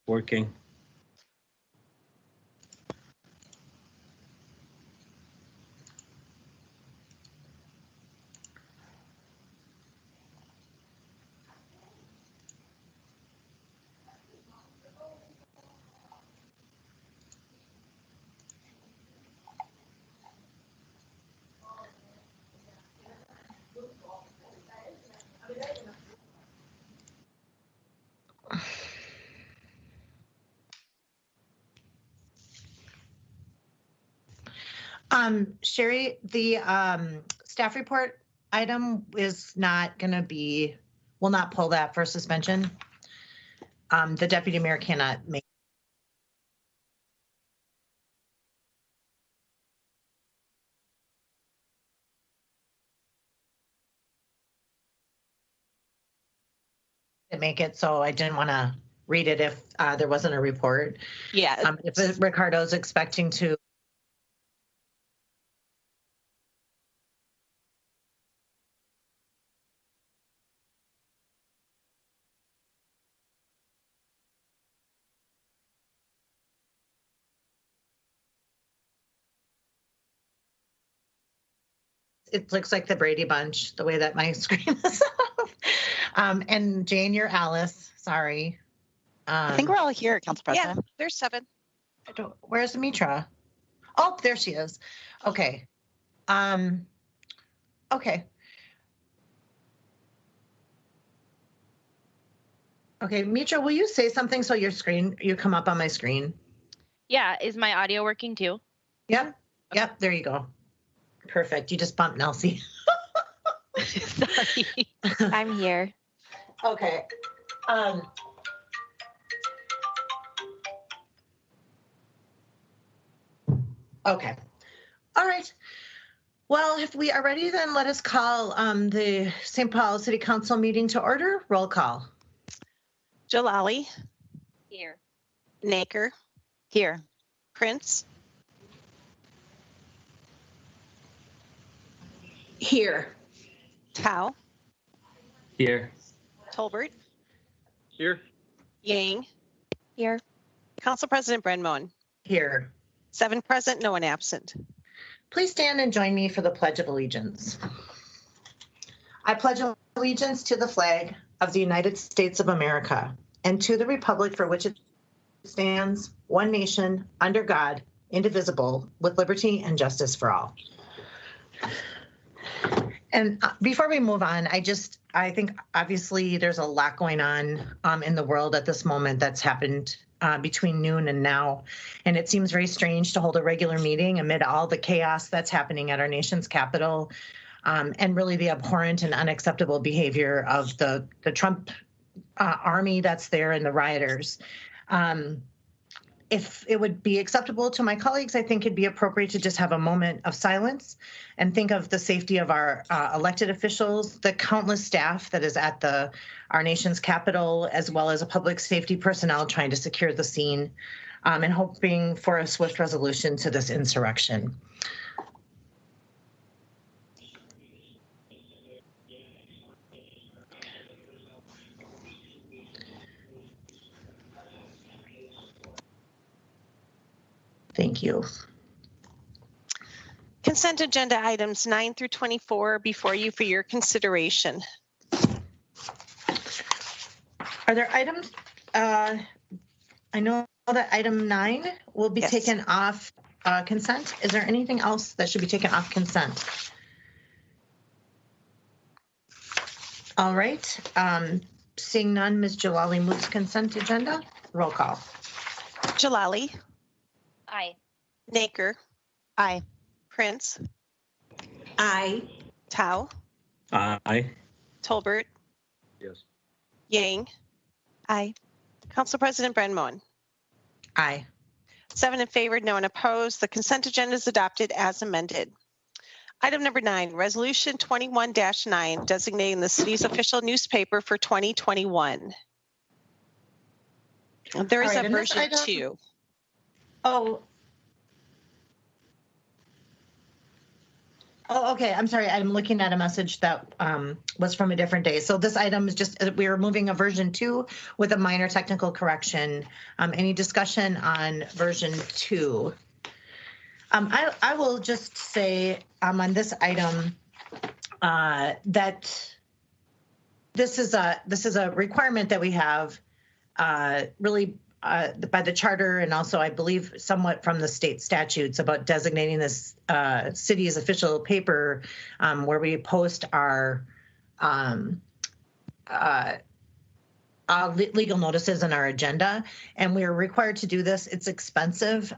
Working. Sherry, the staff report item is not going to be, will not pull that for suspension. The deputy mayor cannot make. Make it, so I didn't want to read it if there wasn't a report. Yeah. If Ricardo's expecting to. It looks like the Brady Bunch, the way that my screen is up. And Jane, you're Alice. Sorry. I think we're all here, Council President. Yeah, there's 7. Where's Mitra? Oh, there she is. Okay. Okay. Okay, Mitra, will you say something so you come up on my screen? Yeah, is my audio working too? Yep. Yep, there you go. Perfect. You just bumped Nelsie. Sorry. I'm here. Okay. Okay. All right. Well, if we are ready, then let us call the St. Paul City Council meeting to order. Roll call. Jalali, Here. Naker, Here. Prince, Here. Tao, Here. Tolbert, Here. Yang, Here. Council President Brenmoen. Here. 7 present, no one absent. Please stand and join me for the Pledge of Allegiance. I pledge allegiance to the flag of the United States of America and to the republic for which it stands, one nation, under God, indivisible, with liberty and justice for all. And before we move on, I think obviously there's a lot going on in the world at this moment that's happened between noon and now. And it seems very strange to hold a regular meeting amid all the chaos that's happening at our nation's capital, and really the abhorrent and unacceptable behavior of the Trump army that's there and the rioters. If it would be acceptable to my colleagues, I think it'd be appropriate to just have a moment of silence and think of the safety of our elected officials, the countless staff that is at our nation's capital, as well as a public safety personnel trying to secure the scene, and hoping for a swift resolution to this insurrection. Thank you. Consent agenda items 9 through 24 before you for your consideration. Are there items? I know that item 9 will be Yes. taken off consent. Is there anything else that should be taken off consent? All right. Seeing none, Ms. Jalali moves consent agenda. Roll call. Jalali, Aye. Naker, Aye. Prince, Aye. Tao, Aye. Tolbert, Yes. Yang, Aye. Council President Brenmoen. Aye. 7 in favor, no one opposed. The consent agenda is adopted as amended. Item number 9, Resolution 21-9, designating the city's official newspaper for 2021. There is All right, a and this version item- 2. Oh. Oh, okay. I'm sorry. I'm looking at a message that was from a different day. So this item is just, we are moving a version 2 with a minor technical correction. Any discussion on version 2? I will just say on this item that this is a requirement that we have really by the charter, and also I believe somewhat from the state statutes about designating this city's official paper where we post our legal notices in our agenda, and we are required to do this. It's expensive,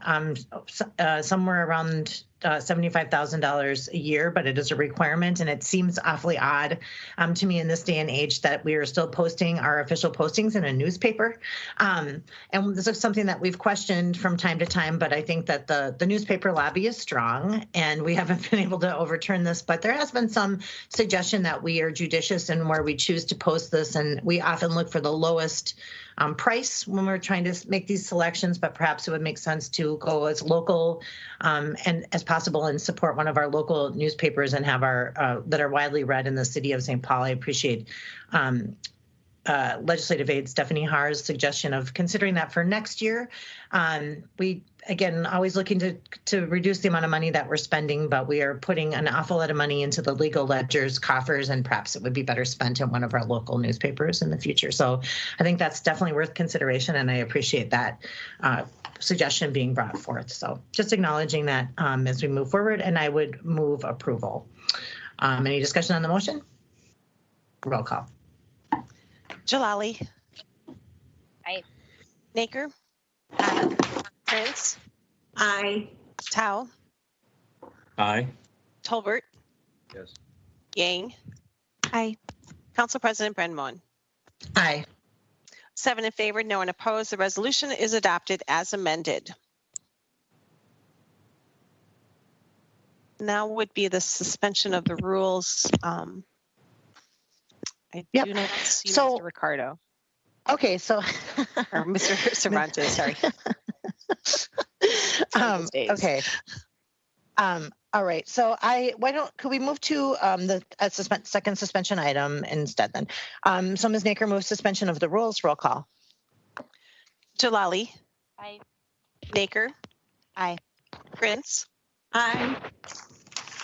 somewhere around $75,000 a year, but it is a requirement, and it seems awfully odd to me in this day and age that we are still posting our official postings in a newspaper. And this is something that we've questioned from time to time, but I think that the newspaper lobby is strong, and we haven't been able to overturn this, but there has been some suggestion that we are judicious in where we choose to post this, and we often look for the lowest price when we're trying to make these selections, but perhaps it would make sense to go as local and as possible and support one of our local newspapers and have our that are widely read in the city of St. Paul. I appreciate legislative aide Stephanie Haar's suggestion of considering that for next year. We, again, always looking to reduce the amount of money that we're spending, but we are putting an awful lot of money into the legal ledger's coffers, and perhaps it would be better spent in one of our local newspapers in the future. So I think that's definitely worth consideration, and I appreciate that suggestion being brought forth. So just acknowledging that as we move forward, and I would move approval. Any discussion on the motion? Roll call. Jalali. Aye. Naker. Aye. Prince. Aye. Tao. Aye. Tolbert. Yes. Yang. Aye. Council President Brenmon. Aye. 7 in favor, no one opposed. The resolution is adopted as amended. Now would be the suspension of the rules. I Yep. do not see So- Mr. Ricardo Okay, so or Mr. Cervantes, sorry. Those days. okay. All right. So could we move to the second suspension item instead then? So Ms. Naker moves suspension of the rules. Roll call. Jalali. Aye. Naker. Aye. Prince. Aye.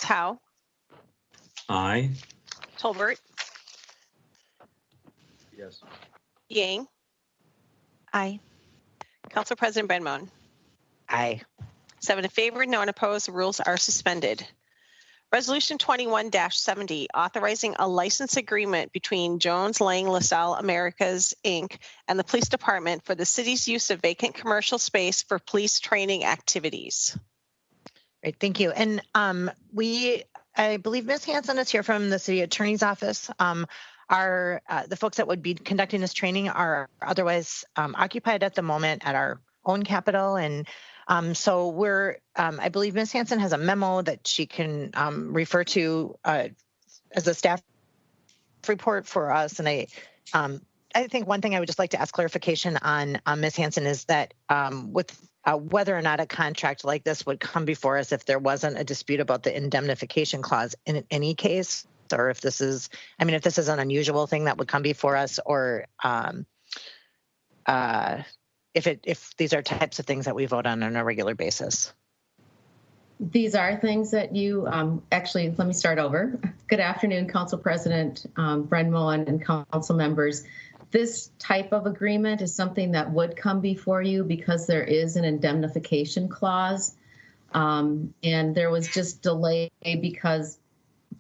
Tao. Aye. Tolbert. Yes. Yang. Aye. Council President Brenmon. Aye. 7 in favor, no one opposed. The rules are suspended. Resolution 21-70, authorizing a license agreement between Jones Lang LaSalle Americas, Inc. and the Police Department for the city's use of vacant commercial space for police training activities. Great. Thank you. And I believe Ms. Hanson is here from the city attorney's office. The folks that would be conducting this training are otherwise occupied at the moment at our own Capitol, and so we're. I believe Ms. Hanson has a memo that she can refer to as a staff report for us, and I think one thing I would just like to ask clarification on Ms. Hanson is that with whether or not a contract like this would come before us if there wasn't a dispute about the indemnification clause in any case, or if this is an unusual thing that would come before us, or if these are types of things that we vote on a regular basis. These are things that you actually, let me start over. Good afternoon, Council President Brenmon and council members. This type of agreement is something that would come before you because there is an indemnification clause. And there was just delay because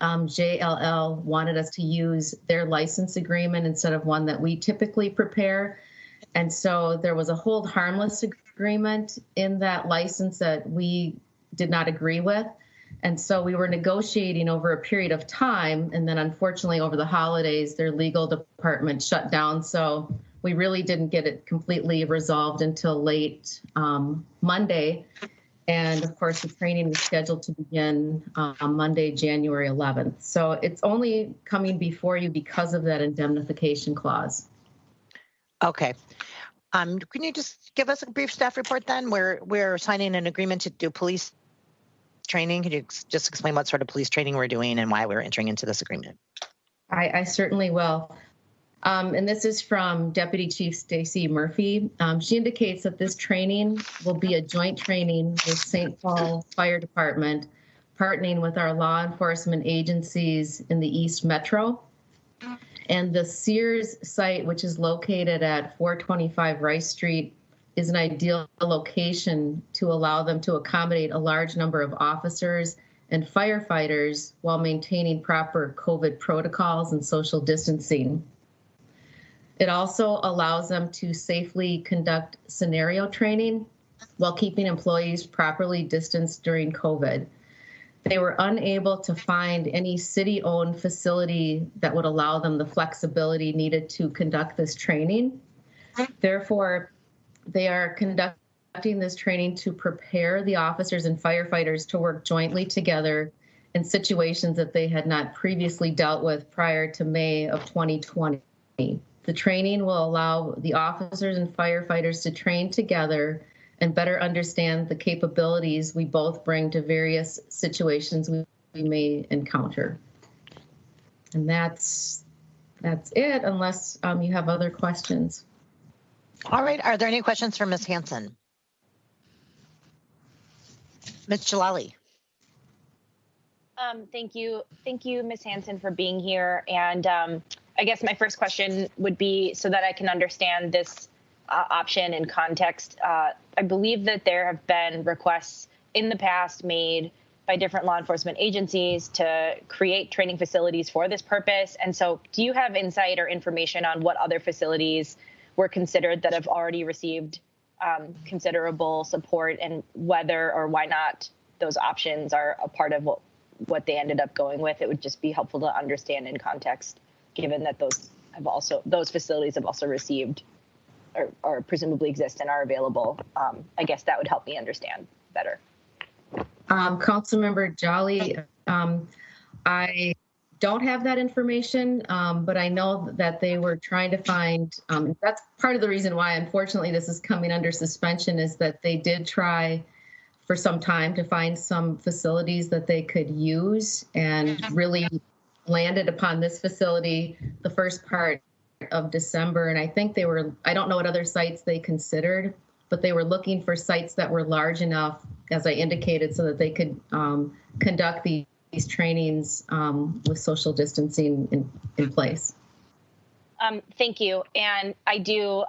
JLL wanted us to use their license agreement instead of one that we typically prepare. And so there was a hold harmless agreement in that license that we did not agree with. And so we were negotiating over a period of time. And then unfortunately over the holidays, their legal department shut down. So we really didn't get it completely resolved until late Monday. And of course, the training is scheduled to begin on Monday, January 11th. So it's only coming before you because of that indemnification clause. Okay. Can you just give us a brief staff report then? We're signing an agreement to do police training? Could you just explain what sort of police training we're doing and why we're entering into this agreement? I certainly will. And this is from Deputy Chief Stacy Murphy. She indicates that this training will be a joint training with St. Paul Fire Department, partnering with our law enforcement agencies in the East Metro. And the Sears site, which is located at 425 Rice Street, is an ideal location to allow them to accommodate a large number of officers and firefighters while maintaining proper COVID protocols and social distancing. It also allows them to safely conduct scenario training while keeping employees properly distanced during COVID. They were unable to find any city-owned facility that would allow them the flexibility needed to conduct this training. Therefore, they are conducting this training to prepare the officers and firefighters to work jointly together in situations that they had not previously dealt with prior to May of 2020. The training will allow the officers and firefighters to train together and better understand the capabilities we both bring to various situations we may encounter. And that's it, unless you have other questions. All right. Are there any questions for Ms. Hanson? Ms. Jalali. Thank you, Ms. Hanson, for being here. And I guess my first question would be, so that I can understand this option in context, I believe that there have been requests in the past made by different law enforcement agencies to create training facilities for this purpose. And so do you have insight or information on what other facilities were considered that have already received considerable support, and whether or why not those options are a part of what they ended up going with? It would just be helpful to understand in context, given that those facilities have also received or presumably exist and are available. I guess that would help me understand better. Councilmember Jolly, I don't have that information, but I know that they were trying to find, that's part of the reason why, unfortunately, this is coming under suspension, is that they did try for some time to find some facilities that they could use, and really landed upon this facility the first part of December. And I think I don't know what other sites they considered, but they were looking for sites that were large enough, as I indicated, so that they could conduct these trainings with social distancing in place. Thank you. And I do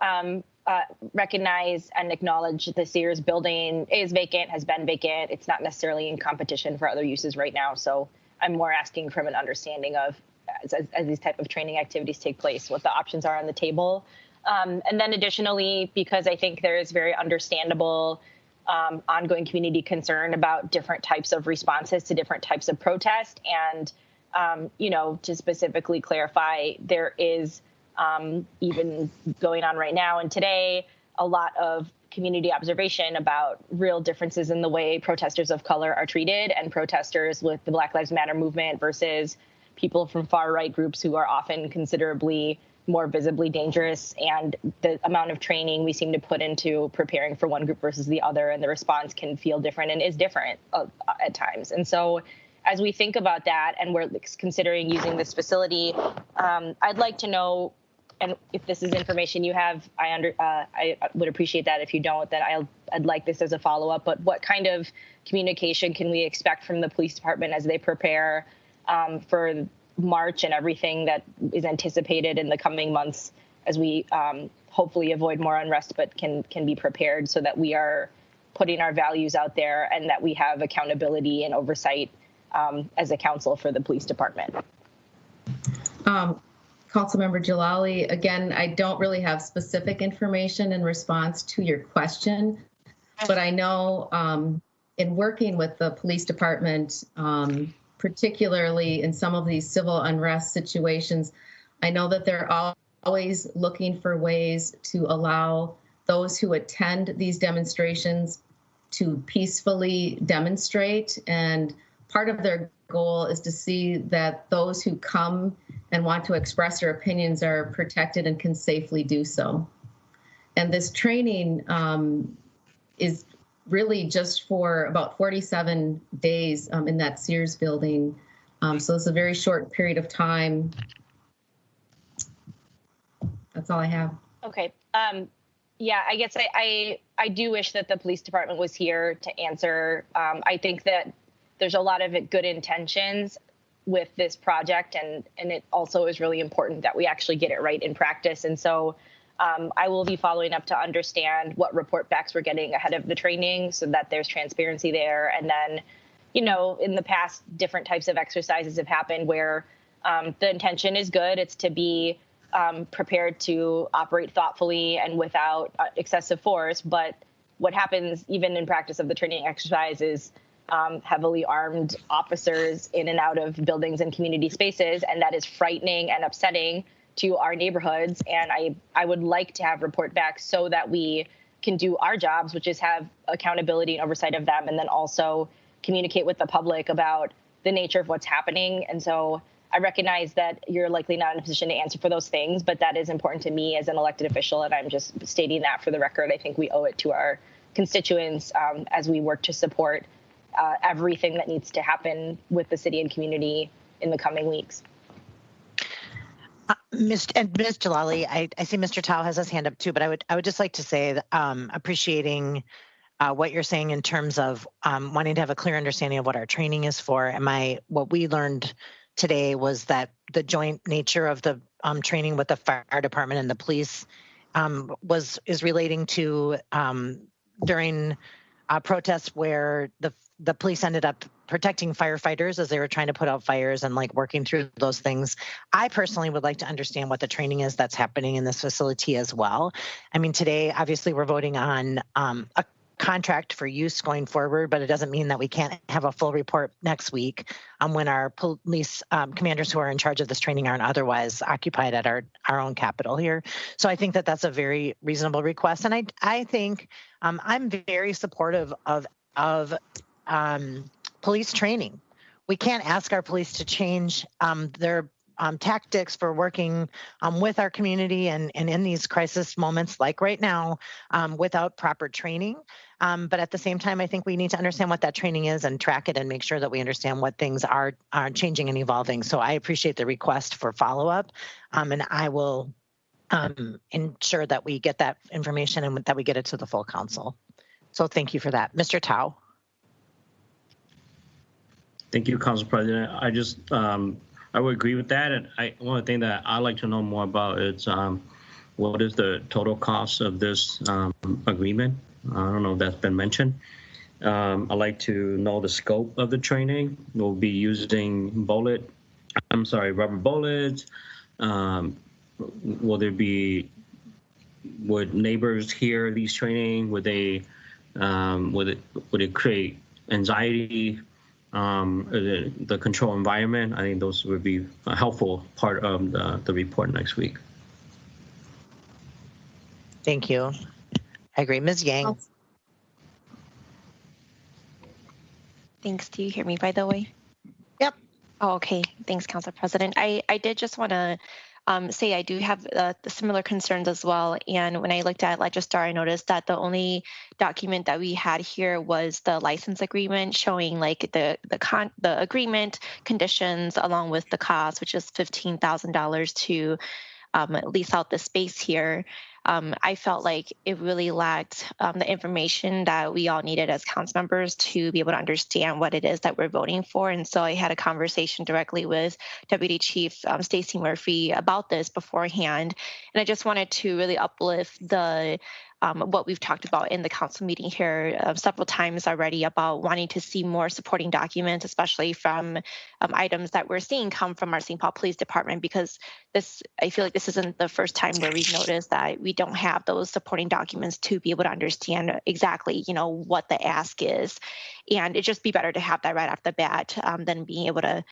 recognize and acknowledge the Sears building is vacant, has been vacant. It's not necessarily in competition for other uses right now. So I'm more asking from an understanding of, as these type of training activities take place, what the options are on the table. And then additionally, because I think there is very understandable ongoing community concern about different types of responses to different types of protest. And, to specifically clarify, there is even going on right now and today, a lot of community observation about real differences in the way protesters of color are treated, and protesters with the Black Lives Matter movement versus people from far right groups who are often considerably more visibly dangerous, and the amount of training we seem to put into preparing for one group versus the other, and the response can feel different and is different at times. And so as we think about that and we're considering using this facility, I'd like to know, and if this is information you have, I would appreciate that. If you don't, then I'd like this as a follow-up, but what kind of communication can we expect from the police department as they prepare for March and everything that is anticipated in the coming months, as we hopefully avoid more unrest, but can be prepared so that we are putting our values out there and that we have accountability and oversight as a council for the police department. Councilmember Jalali, again, I don't really have specific information in response to your question, but I know in working with the police department, particularly in some of these civil unrest situations, I know that they're always looking for ways to allow those who attend these demonstrations to peacefully demonstrate. And part of their goal is to see that those who come and want to express their opinions are protected and can safely do so. And this training is really just for about 47 days in that Sears building. So it's a very short period of time. That's all I have. Okay. Yeah, I guess I do wish that the police department was here to answer. I think that there's a lot of good intentions with this project, and it also is really important that we actually get it right in practice. And so I will be following up to understand what report backs we're getting ahead of the training so that there's transparency there. And then, you know, in the past, different types of exercises have happened where the intention is good. It's to be prepared to operate thoughtfully and without excessive force. But what happens even in practice of the training exercise is heavily armed officers in and out of buildings and community spaces. And that is frightening and upsetting to our neighborhoods. And I would like to have report back so that we can do our jobs, which is have accountability and oversight of them, and then also communicate with the public about the nature of what's happening. And so I recognize that you're likely not in a position to answer for those things, but that is important to me as an elected official. And I'm just stating that for the record. I think we owe it to our constituents as we work to support everything that needs to happen with the city and community in the coming weeks. Ms. Jalali, I see Mr. Tao has his hand up too, but I would just like to say that appreciating what you're saying in terms of wanting to have a clear understanding of what our training is for. And what we learned today was that the joint nature of the training with the fire department and the police is relating to during protests where the police ended up protecting firefighters as they were trying to put out fires and like working through those things. I personally would like to understand what the training is that's happening in this facility as well. I mean, today, obviously, we're voting on a contract for use going forward, but it doesn't mean that we can't have a full report next week when our police commanders who are in charge of this training aren't otherwise occupied at our own Capitol here. So I think that that's a very reasonable request. And I think I'm very supportive of police training. We can't ask our police to change their tactics for working with our community and in these crisis moments like right now without proper training. But at the same time, I think we need to understand what that training is and track it and make sure that we understand what things are changing and evolving. So I appreciate the request for follow-up, and I will ensure that we get that information and that we get it to the full council. So thank you for that. Mr. Tao. Thank you, Council President. I just, I would agree with that. And one of the things that I'd like to know more about is what is the total cost of this agreement? I don't know if that's been mentioned. I'd like to know the scope of the training. We'll be using rubber bullets. Would neighbors hear these training? Would it create anxiety? The control environment? I think those would be a helpful part of the report next week. Thank you. I agree. Ms. Yang. Thanks. Do you hear me, by the way? Yep. Oh, okay. Thanks, Council President. I did just want to say I do have the similar concerns as well. And when I looked at Legistar, I noticed that the only document that we had here was the license agreement showing like the agreement conditions along with the cost, which is $15,000 to lease out the space here. I felt like it really lacked the information that we all needed as council members to be able to understand what it is that we're voting for. And so I had a conversation directly with Deputy Chief Stacey Murphy about this beforehand. And I just wanted to really uplift the what we've talked about in the council meeting here several times already about wanting to see more supporting documents, especially from items that we're seeing come from our St. Paul Police Department, because I feel like this isn't the first time where we've noticed that we don't have those supporting documents to be able to understand exactly, what the ask is. And it'd just be better to have that right off the bat than being able to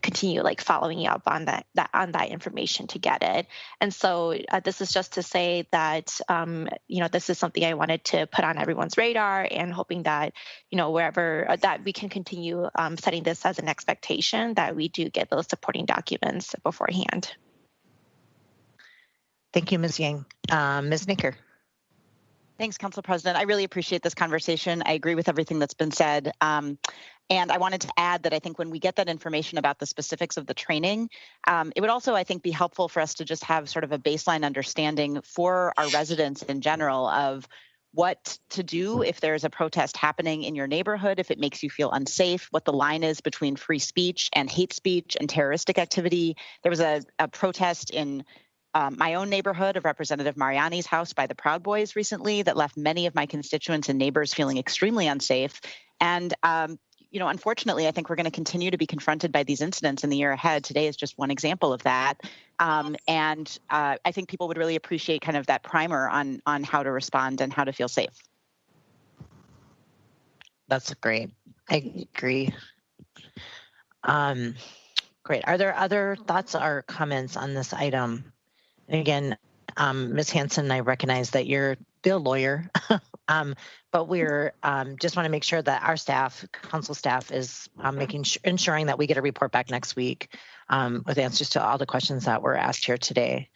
continue like following up on that information to get it. And so this is just to say that, this is something I wanted to put on everyone's radar and hoping that, wherever that we can continue setting this as an expectation that we do get those supporting documents beforehand. Thank you, Ms. Yang. Ms. Nicker. Thanks, Council President. I really appreciate this conversation. I agree with everything that's been said. And I wanted to add that I think when we get that information about the specifics of the training, it would also, I think, be helpful for us to just have sort of a baseline understanding for our residents in general of what to do if there's a protest happening in your neighborhood, if it makes you feel unsafe, what the line is between free speech and hate speech and terroristic activity. There was a protest in my own neighborhood of Representative Mariani's house by the Proud Boys recently that left many of my constituents and neighbors feeling extremely unsafe. And unfortunately, I think we're going to continue to be confronted by these incidents in the year ahead. Today is just one example of that. And I think people would really appreciate kind of that primer on how to respond and how to feel safe. That's great. I agree. Great. Are there other thoughts or comments on this item? And again, Ms. Hanson, I recognize that you're the lawyer, but we're just want to make sure that our staff, council staff, is ensuring that we get a report back next week with answers to all the questions that were asked here today.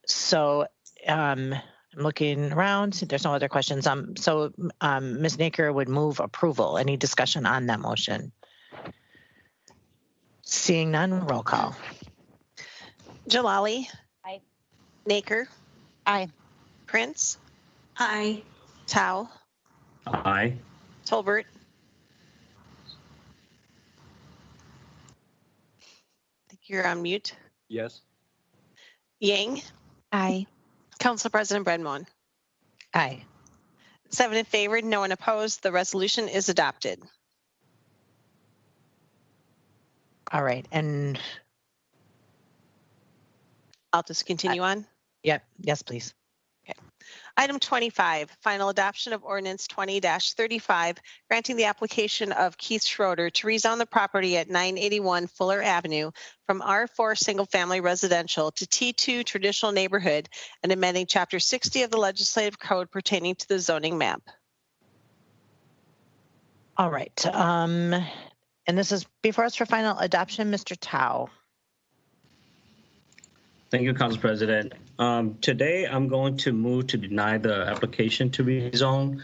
So I'm looking around. There's no other questions. So Ms. Naker would move approval. Any discussion on that motion? Seeing none, roll call. Jalali. Aye. Naker. Aye. Prince. Aye. Tao. Aye. Tolbert. I think you're on mute. Yes. Yang. Aye. Council President Brenmon. Aye. 7 in favor, no one opposed. The resolution is adopted. All right. And I'll just continue on. yep. Yes, please. Item 25, final adoption of ordinance 20-35, granting the application of Keith Schroeder to rezone the property at 981 Fuller Avenue from R4 Single Family Residential to T2 Traditional Neighborhood and amending Chapter 60 of the Legislative Code pertaining to the zoning map. All right. And this is before us for final adoption, Mr. Tao. Thank you, Council President. Today, I'm going to move to deny the application to rezone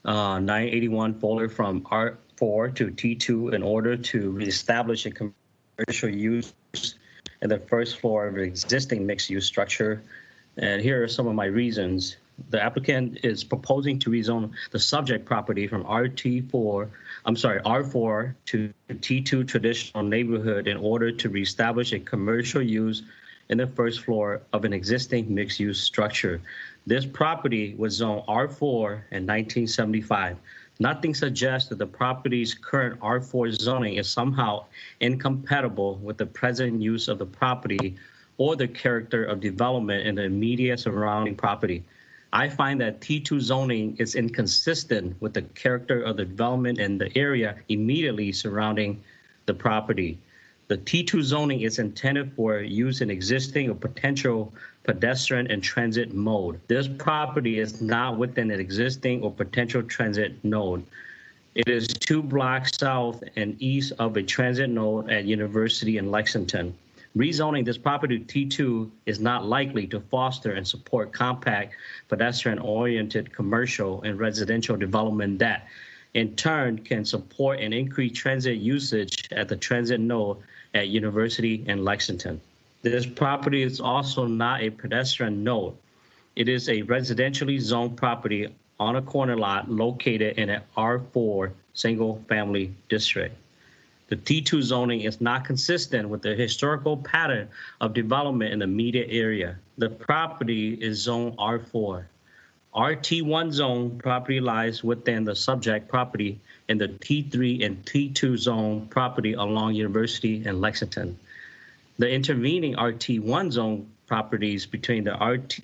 981 Fuller from R4 to T2 in order to reestablish a commercial use in the first floor of an existing mixed-use structure. And here are some of my reasons. The applicant is proposing to rezone the subject property from R4 to T2 Traditional Neighborhood in order to reestablish a commercial use in the first floor of an existing mixed-use structure. This property was zoned R4 in 1975. Nothing suggests that the property's current R4 zoning is somehow incompatible with the present use of the property or the character of development in the immediate surrounding property. I find that T2 zoning is inconsistent with the character of the development in the area immediately surrounding the property. The T2 zoning is intended for use in existing or potential pedestrian and transit mode. This property is not within an existing or potential transit node. It is 2 blocks south and east of a transit node at University in Lexington. Rezoning this property to T2 is not likely to foster and support compact, pedestrian-oriented commercial and residential development that, in turn, can support and increase transit usage at the transit node at University in Lexington. This property is also not a pedestrian node. It is a residentially zoned property on a corner lot located in an R4 single-family district. The T2 zoning is not consistent with the historical pattern of development in the immediate area. The property is zoned R4. RT1 zone property lies within the subject property in the T3 and T2 zone property along University and Lexington. The intervening RT1 zone properties between the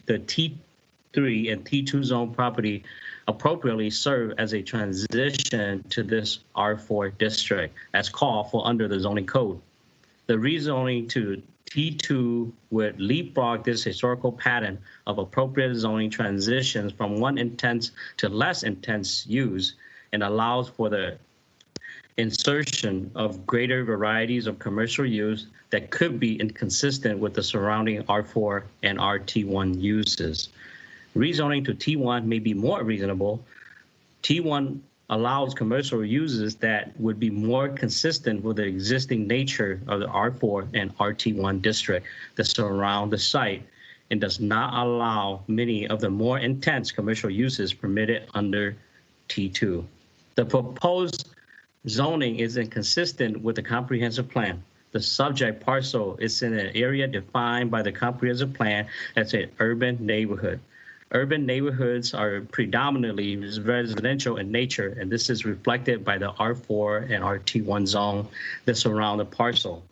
T3 and T2 zone property appropriately serve as a transition to this R4 district as called for under the zoning code. The rezoning to T2 would leapfrog this historical pattern of appropriate zoning transitions from one intense to less intense use and allows for the insertion of greater varieties of commercial use that could be inconsistent with the surrounding R4 and RT1 uses. Rezoning to T1 may be more reasonable. T1 allows commercial uses that would be more consistent with the existing nature of the R4 and RT1 district that surround the site, and does not allow many of the more intense commercial uses permitted under T2. The proposed zoning is inconsistent with the comprehensive plan. The subject parcel is in an area defined by the comprehensive plan as an urban neighborhood. Urban neighborhoods are predominantly residential in nature, and this is reflected by the R4 and RT1 zone that surround the parcel.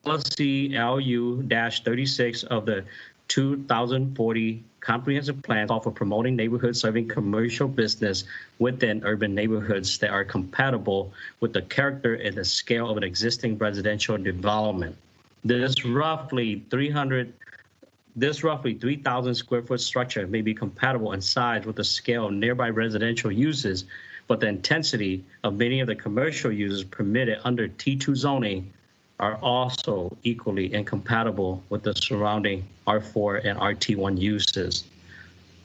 Policy LU-36 of the 2040 comprehensive plan call for promoting neighborhoods serving commercial business within urban neighborhoods that are compatible with the character and the scale of an existing residential development. This roughly 3,000 square foot structure may be compatible in size with the scale of nearby residential uses, but the intensity of many of the commercial uses permitted under T2 zoning are also equally incompatible with the surrounding R4 and RT1 uses.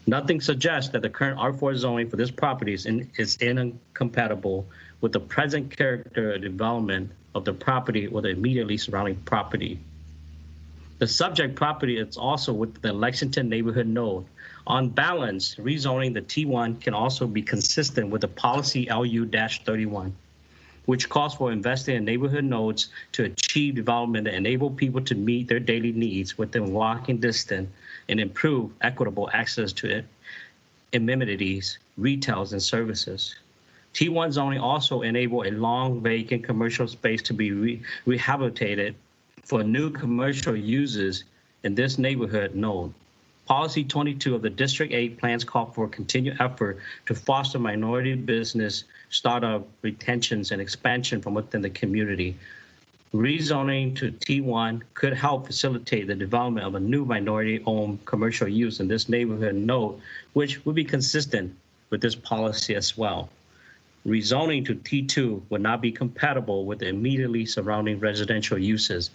Nothing suggests that the current R4 zoning for this property is incompatible with the present character of development of the property or the immediately surrounding property. The subject property is also with the Lexington neighborhood node. On balance, rezoning the T1 can also be consistent with the policy LU-31, which calls for investing in neighborhood nodes to achieve development that enable people to meet their daily needs within walking distance and improve equitable access to amenities, retails, and services. T1 zoning also enable a long vacant commercial space to be rehabilitated for new commercial uses in this neighborhood node. Policy 22 of the District 8 plans call for continued effort to foster minority business, startup retentions, and expansion from within the community. Rezoning to T1 could help facilitate the development of a new minority-owned commercial use in this neighborhood node, which would be consistent with this policy as well. Rezoning to T2 would not be compatible with the immediately surrounding residential uses.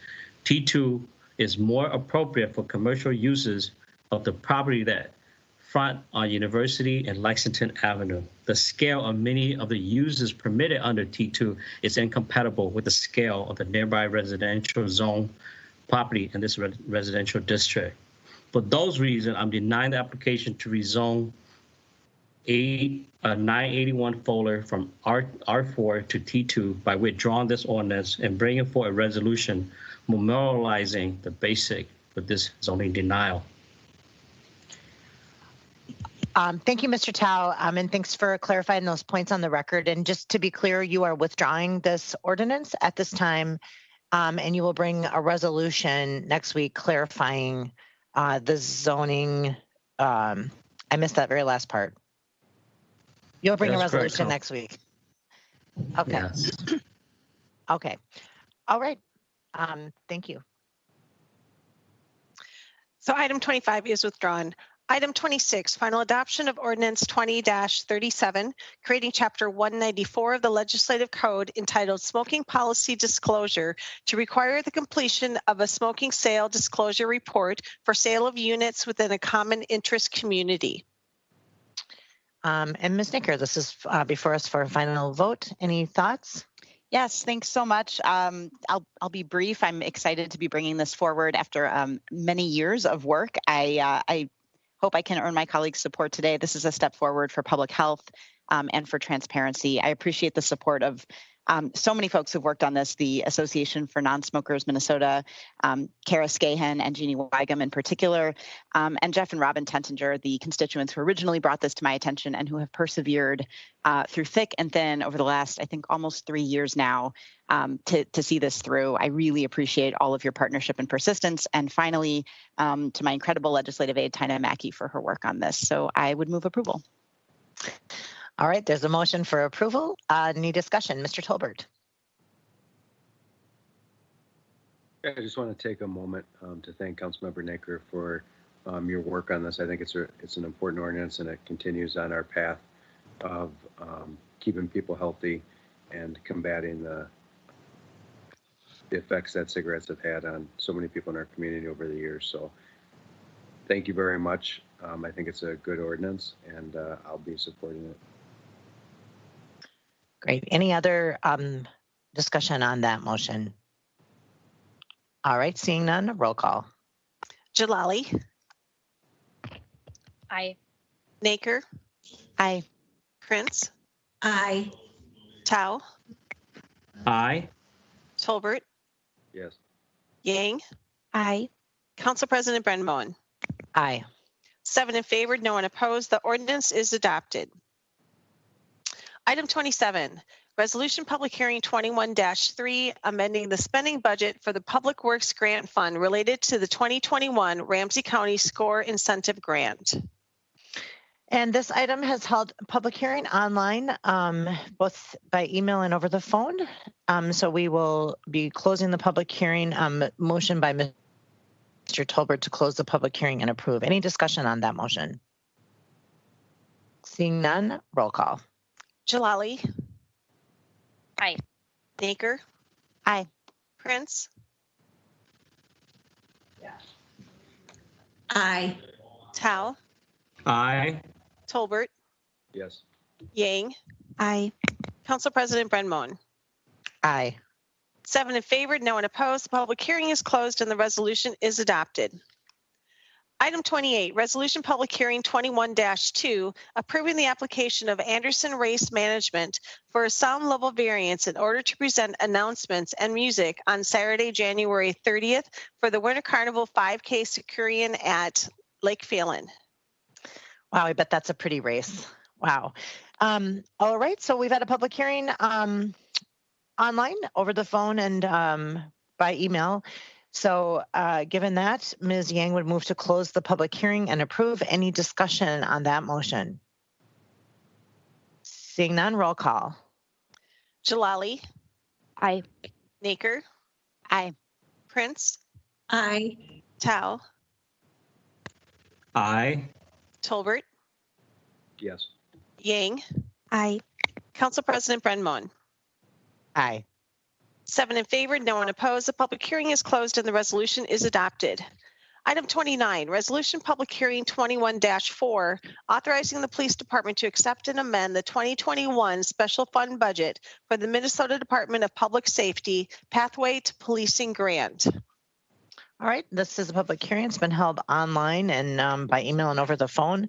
T2 is more appropriate for commercial uses of the property that front on University and Lexington Avenue. The scale of many of the uses permitted under T2 is incompatible with the scale of the nearby residential zone property in this residential district. For those reasons, I'm denying the application to rezone 981 Fowler from R4 to T2 by withdrawing this ordinance and bringing forward a resolution memorializing the basic for this zoning denial. Thank you, Mr. Tao, and thanks for clarifying those points on the record. And just to be clear, you are withdrawing this ordinance at this time, and you will bring a resolution next week clarifying the zoning. I missed that very last part. You'll bring a resolution next week. Okay. Yes. Okay. All right. Thank you. So item 25 is withdrawn. Item 26, final adoption of ordinance 20-37, creating chapter 194 of the legislative code entitled Smoking Policy Disclosure to require the completion of a smoking sale disclosure report for sale of units within a common interest community. And Ms. Nicker, this is before us for a final vote. Any thoughts? Yes, thanks so much. I'll be brief. I'm excited to be bringing this forward after many years of work. I hope I can earn my colleagues' support today. This is a step forward for public health and for transparency. I appreciate the support of so many folks who've worked on this, the Association for Non-Smokers Minnesota, Kara Skahan and Jeannie Weigum in particular, and Jeff and Robin Tentinger, the constituents who originally brought this to my attention and who have persevered through thick and thin over the last, I think, almost 3 years now to see this through. I really appreciate all of your partnership and persistence. And finally, to my incredible legislative aide, Tina Mackey, for her work on this. So I would move approval. All right, there's a motion for approval. Any discussion? Mr. Tolbert. I just want to take a moment to thank Councilmember Naker for your work on this. I think it's an important ordinance, and it continues on our path of keeping people healthy and combating the effects that cigarettes have had on so many people in our community over the years. So thank you very much. I think it's a good ordinance, and I'll be supporting it. Great. Any other discussion on that motion? All right, seeing none, roll call. Jalali, Aye. Naker, Aye. Prince, Aye. Tao, Aye. Tolbert, Yes. Yang, Aye. Council President Brenmoen. Aye. 7 in favor, no one opposed. The ordinance is adopted. Item 27, Resolution Public Hearing 21-3, amending the spending budget for the Public Works Grant Fund related to the 2021 Ramsey County SCORE Incentive Grant. And this item has held a public hearing online, both by email and over the phone. So we will be closing the public hearing. Motion by Mr. Tolbert to close the public hearing and approve. Any discussion on that motion? Seeing none, roll call. Jalali, Aye. Naker, Aye. Prince, Aye. Tao, Aye. Tolbert, Yes. Yang, Aye. Council President Brenmoen. Aye. 7 in favor, no one opposed. The public hearing is closed and the resolution is adopted. Item 28, Resolution Public Hearing 21-2, approving the application of Anderson Race Management for a sound level variance in order to present announcements and music on Saturday, January 30th for the Winter Carnival 5K Securian at Lake Phelan. Wow, I bet that's a pretty race. Wow. All right, so we've had a public hearing online, over the phone, and by email. So given that, Ms. Yang would move to close the public hearing and approve. Any discussion on that motion? Seeing none, roll call. Jalali, Aye. Naker, Aye. Prince, Aye. Tao, Aye. Tolbert, Yes. Yang, Aye. Council President Brenmoen. Aye. 7 in favor, no one opposed. The public hearing is closed and the resolution is adopted. Item 29, Resolution Public Hearing 21-4, authorizing the Police Department to accept and amend the 2021 Special Fund Budget for the Minnesota Department of Public Safety Pathway to Policing Grant. All right, this is a public hearing. It's been held online and by email and over the phone.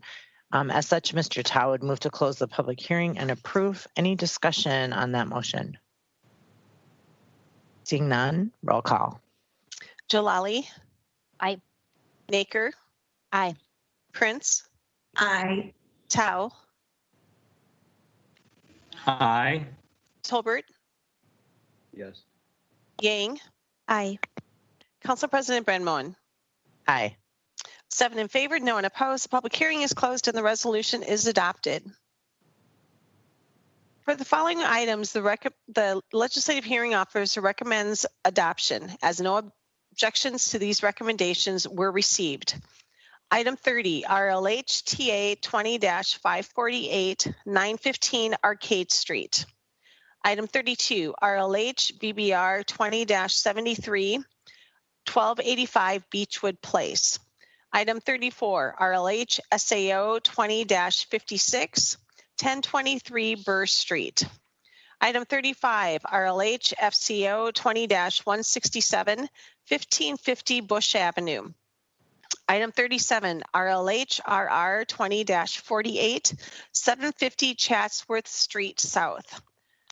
As such, Mr. Tao would move to close the public hearing and approve. Any discussion on that motion? Seeing none, roll call. Jalali, Aye. Naker, Aye. Prince, Aye. Tao, Aye. Tolbert, Yes. Yang, Aye. Council President Brenmoen. Aye. 7 in favor, no one opposed. The public hearing is closed and the resolution is adopted. For the following items, the legislative hearing officer recommends adoption as no objections to these recommendations were received. Item 30, RLH TA 20-548, 915 Arcade Street. Item 32, RLH BBR 20-73, 1285 Beechwood Place. Item 34, RLH SAO 20-56, 1023 Burr Street. Item 35, RLH FCO 20-167, 1550 Bush Avenue. Item 37, RLH RR 20-48, 750 Chatsworth Street South.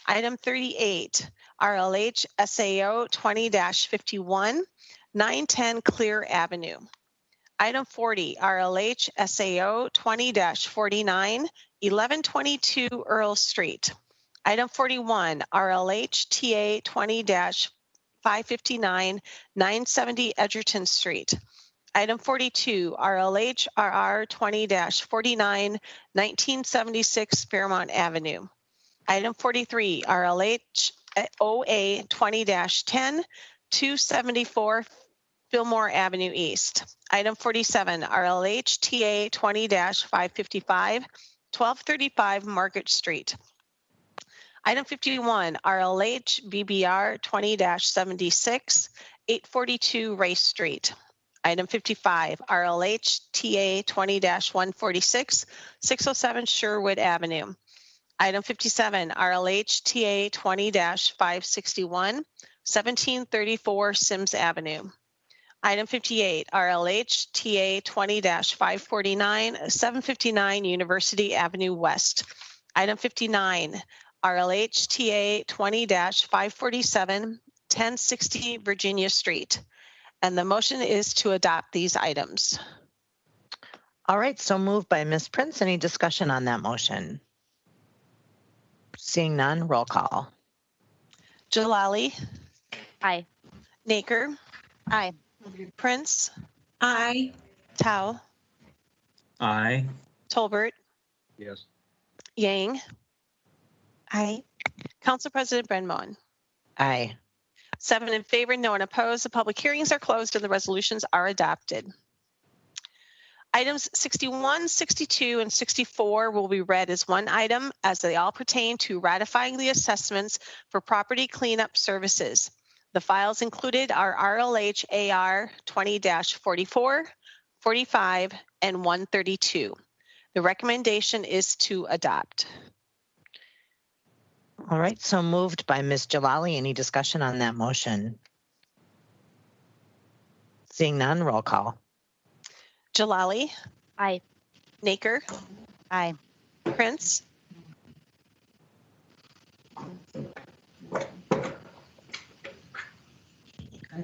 Item 38, RLH SAO 20-51, 910 Clear Avenue. Item 40, RLH SAO 20-49, 1122 Earl Street. Item 41, RLH TA 20-559, 970 Edgerton Street. Item 42, RLH RR 20-49, 1976 Fairmount Avenue. Item 43, RLH OA 20-10, 274 Fillmore Avenue East. Item 47, RLH TA 20-555, 1235 Margaret Street. Item 51, RLH BBR 20-76, 842 Race Street. Item 55, RLH TA 20-146, 607 Sherwood Avenue. Item 57, RLH TA 20-561, 1734 Sims Avenue. Item 58, RLH TA 20-549, 759 University Avenue West. Item 59, RLH TA 20-547, 1060 Virginia Street. And the motion is to adopt these items. All right, so moved by Ms. Prince. Any discussion on that motion? Seeing none, roll call. Jalali, Aye. Naker, Aye. Prince, Aye. Tao, Aye. Tolbert, Yes. Yang. Aye. Council President Brenmoen. Aye. 7 in favor, no one opposed. The public hearings are closed and the resolutions are adopted. Items 61, 62, and 64 will be read as one item as they all pertain to ratifying the assessments for property cleanup services. The files included are RLH AR 20-44, 45, and 132. The recommendation is to adopt. All right, so moved by Ms. Jalali. Any discussion on that motion? Seeing none, roll call. Jalali, Aye. Naker, Aye. Prince,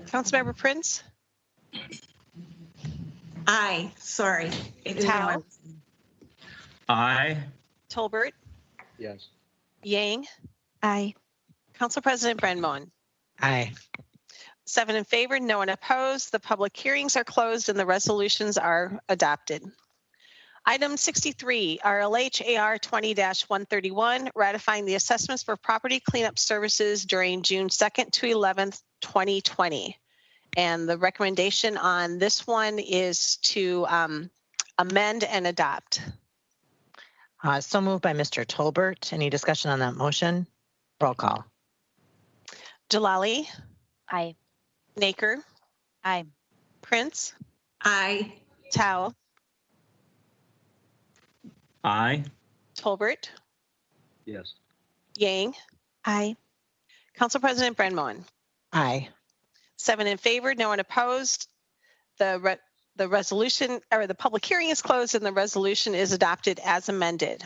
Councilmember Prince, Aye. Sorry. Tao, Aye. Tolbert, Yes. Yang. Aye. Council President Brenmoen. Aye. 7 in favor, no one opposed. The public hearings are closed and the resolutions are adopted. Item 63, RLH AR 20-131, ratifying the assessments for property cleanup services during June 2nd to 11th, 2020. And the recommendation on this one is to amend and adopt. So moved by Mr. Tolbert. Any discussion on that motion? Roll call. Jalali, Aye. Naker, Aye. Prince, Aye. Tao, Aye. Tolbert, Yes. Yang. Aye. Council President Brenmoen. Aye. 7 in favor, no one opposed. The resolution or the public hearing is closed and the resolution is adopted as amended.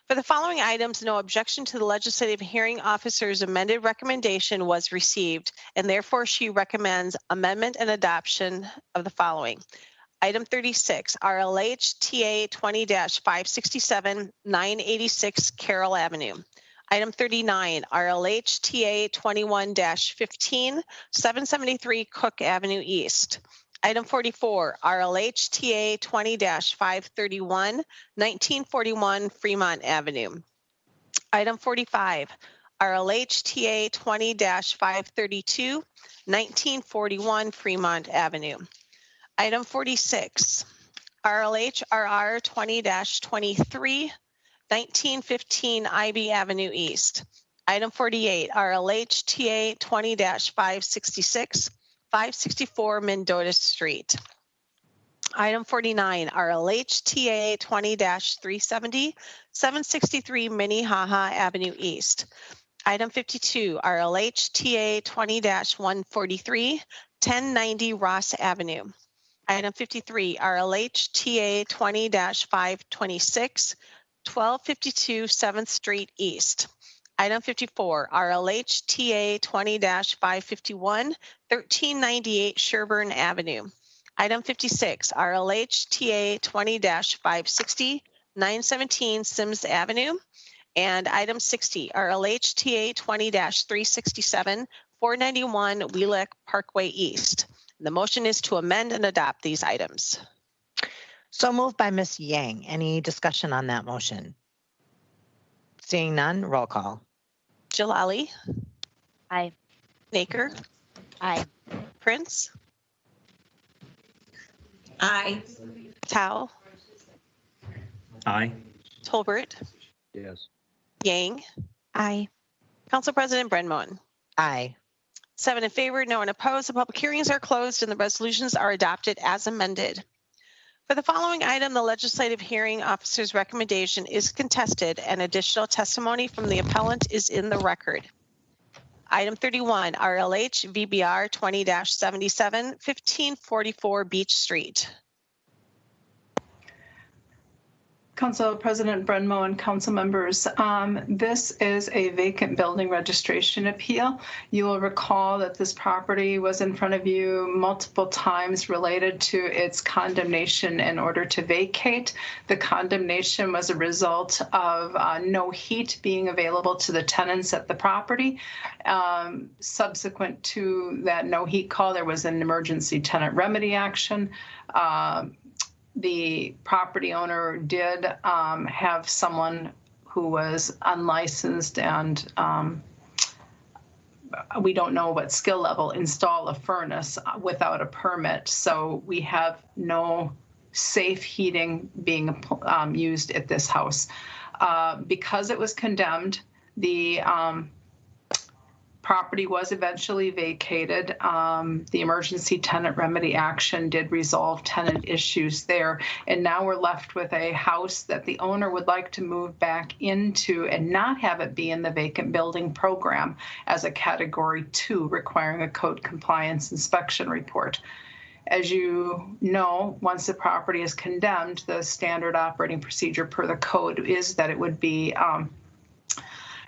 For the following items, no objection to the legislative hearing officer's amended recommendation was received, and therefore she recommends amendment and adoption of the following. Item 36, RLH TA 20-567, 986 Carroll Avenue. Item 39, RLH TA 21-15, 773 Cook Avenue East. Item 44, RLH TA 20-531, 1941 Fremont Avenue. Item 45, RLH TA 20-532, 1941 Fremont Avenue. Item 46, RLH RR 20-23, 1915 Ivy Avenue East. Item 48, RLH TA 20-566, 564 Mendota Street. Item 49, RLH TA 20-370, 763 Minnehaha Avenue East. Item 52, RLH TA 20-143, 1090 Ross Avenue. Item 53, RLH TA 20-526, 1252 7th Street East. Item 54, RLH TA 20-551, 1398 Sherburne Avenue. Item 56, RLH TA 20-560, 917 Sims Avenue. And item 60, RLH TA 20-367, 491 Wheelock Parkway East. The motion is to amend and adopt these items. So moved by Ms. Yang. Any discussion on that motion? Seeing none, roll call. Jalali, Aye. Naker, Aye. Prince, Aye. Tao, Aye. Tolbert, Yes. Yang. Aye. Council President Brenmoen. Aye. 7 in favor, no one opposed. The public hearings are closed and the resolutions are adopted as amended. For the following item, the legislative hearing officer's recommendation is contested and additional testimony from the appellant is in the record. Item 31, RLH VBR 20-77, 1544 Beach Street. Council President Brenmo and council members, this is a vacant building registration appeal. You will recall that this property was in front of you multiple times related to its condemnation in order to vacate. The condemnation was a result of no heat being available to the tenants at the property. Subsequent to that no heat call, there was an emergency tenant remedy action. The property owner did have someone who was unlicensed and we don't know what skill level install a furnace without a permit. So we have no safe heating being used at this house. Because it was condemned, the property was eventually vacated. The emergency tenant remedy action did resolve tenant issues there. And now we're left with a house that the owner would like to move back into and not have it be in the vacant building program as a category 2, requiring a code compliance inspection report. As you know, once the property is condemned, the standard operating procedure per the code is that it would be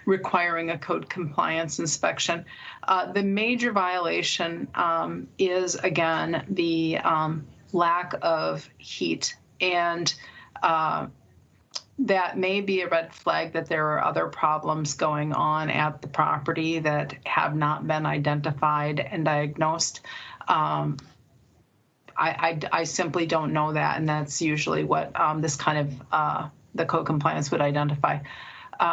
requiring a code compliance inspection. The major violation is, again, the lack of heat. And that may be a red flag that there are other problems going on at the property that have not been identified and diagnosed. I simply don't know that, and that's usually what this kind of the code compliance would identify.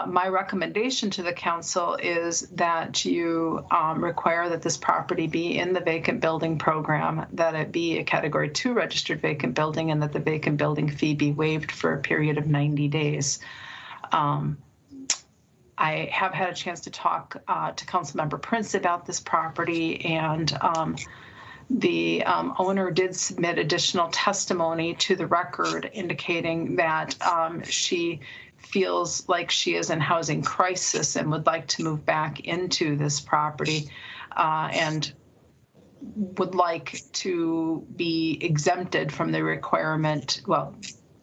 My recommendation to the council is that you require that this property be in the vacant building program, that it be a category 2 registered vacant building, and that the vacant building fee be waived for a period of 90 days. I have had a chance to talk to Councilmember Prince about this property, and the owner did submit additional testimony to the record indicating that she feels like she is in housing crisis and would like to move back into this property and would like to be exempted from the requirement, well,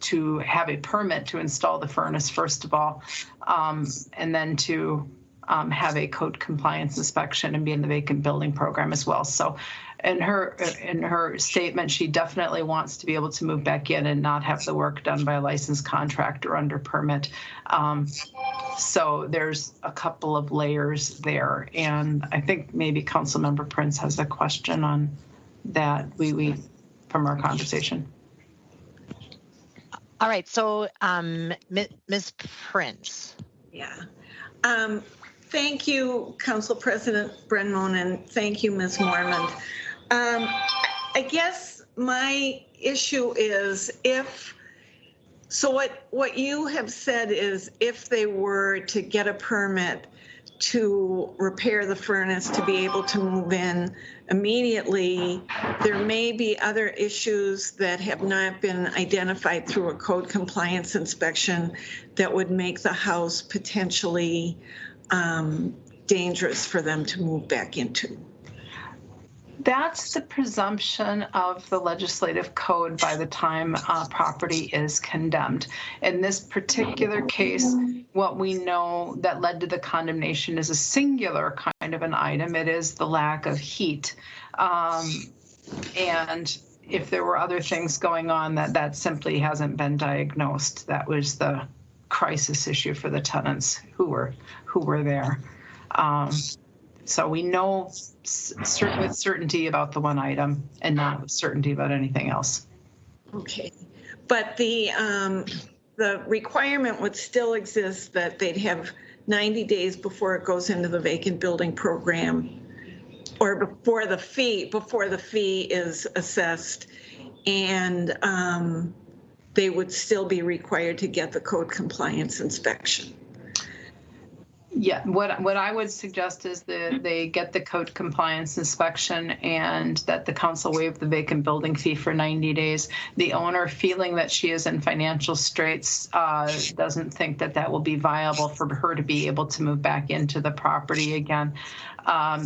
to have a permit to install the furnace, first of all, and then to have a code compliance inspection and be in the vacant building program as well. So in her statement, she definitely wants to be able to move back in and not have the work done by a licensed contractor under permit. So there's a couple of layers there. And I think maybe Councilmember Prince has a question on that from our conversation. All right, so Ms. Prince. Yeah. Thank you, Council President Brenmo, and thank you, Ms. Mormont. I guess my issue is what you have said is if they were to get a permit to repair the furnace to be able to move in immediately, there may be other issues that have not been identified through a code compliance inspection that would make the house potentially dangerous for them to move back into. That's the presumption of the legislative code by the time property is condemned. In this particular case, what we know that led to the condemnation is a singular kind of an item. It is the lack of heat. And if there were other things going on, that simply hasn't been diagnosed. That was the crisis issue for the tenants who were there. So we know with certainty about the one item and not with certainty about anything else. Okay, but the requirement would still exist that they'd have 90 days before it goes into the vacant building program, or before the fee is assessed, and they would still be required to get the code compliance inspection. Yeah, what I would suggest is that they get the code compliance inspection and that the council waive the vacant building fee for 90 days. The owner, feeling that she is in financial straits, doesn't think that that will be viable for her to be able to move back into the property again.